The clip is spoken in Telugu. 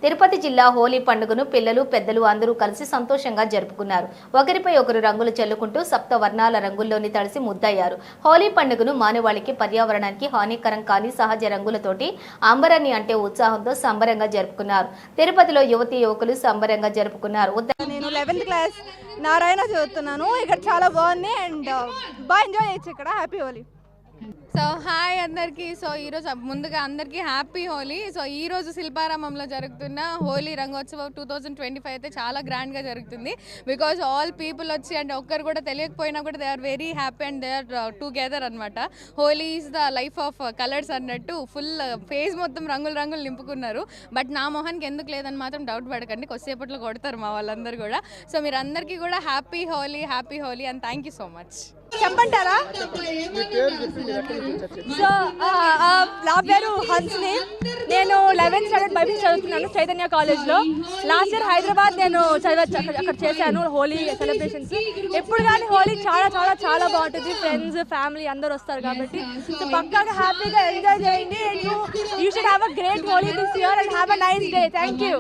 తిరుపతి జిల్లా హోలీ పండుగను పిల్లలు పెద్దలు అందరూ కలిసి సంతోషంగా జరుపుకున్నారు. ఒకరిపై ఒకరు రంగులు చల్లుకుంటూ సప్త వర్ణాల రంగుల్లోని తడిసి ముద్దయ్యారు. హోలీ పండుగను మానవాళికి పర్యావరణానికి హానికరం కాని సహజ రంగులతోటి అంబరాన్ని అంటే ఉత్సాహంతో సంబరంగా జరుపుకున్నారు. తిరుపతిలో యువతీ యువకులు సంబరంగా జరుపుకున్నారు. నేను 11th క్లాస్ నారాయణ చదువుతున్నాను. ఇక్కడ చాలా బాగుంది అండ్ బాగా ఎంజాయ్ చేయొచ్చు ఇక్కడ. హ్యాపీ హోలీ. సో హాయ్ అందరికీ. సో ఈరోజు ముందుగా అందరికీ హ్యాపీ హోలీ. సో ఈరోజు శిల్పారామంలో జరుగుతున్న హోలీ రంగోత్సవం 2025 అయితే చాలా గ్రాండ్గా జరుగుతుంది. బికాజ్ ఆల్ పీపుల్ వచ్చి అంటే ఒక్కరు కూడా తెలియకపోయినా కూడా they are very happy and they are together అనమాట. Holi is the life of colours అన్నట్టు ఫుల్ ఫేస్ మొత్తం రంగులు రంగులు నింపుకున్నారు. బట్ నా మొహానికి ఎందుకు లేదని మాత్రం డౌట్ పడకండి, కొద్దిసేపట్లో కొడతారు మా వాళ్ళందరూ కూడా. సో మీరు అందరికీ కూడా happy Holi and thank you so much. చెప్పంటారా? సో నా పేరు హన్స్ని. నేను 11th స్టాండర్డ్ బైబిల్ చదువుతున్నాను చైతన్య కాలేజ్లో. లాస్ట్ ఇయర్ హైదరాబాద్ నేను చదవచ్చు, అక్కడ చేశాను హోలీ సెలబ్రేషన్స్. ఎప్పుడు కానీ హోలీ చాలా చాలా చాలా బాగుంటుంది. ఫ్రెండ్స్ ఫ్యామిలీ అందరూ వస్తారు కాబట్టి సో పక్కాగా హ్యాపీగా ఎంజాయ్ చేయండి. And you should have a great Holi this year and have a nice day. Thank you.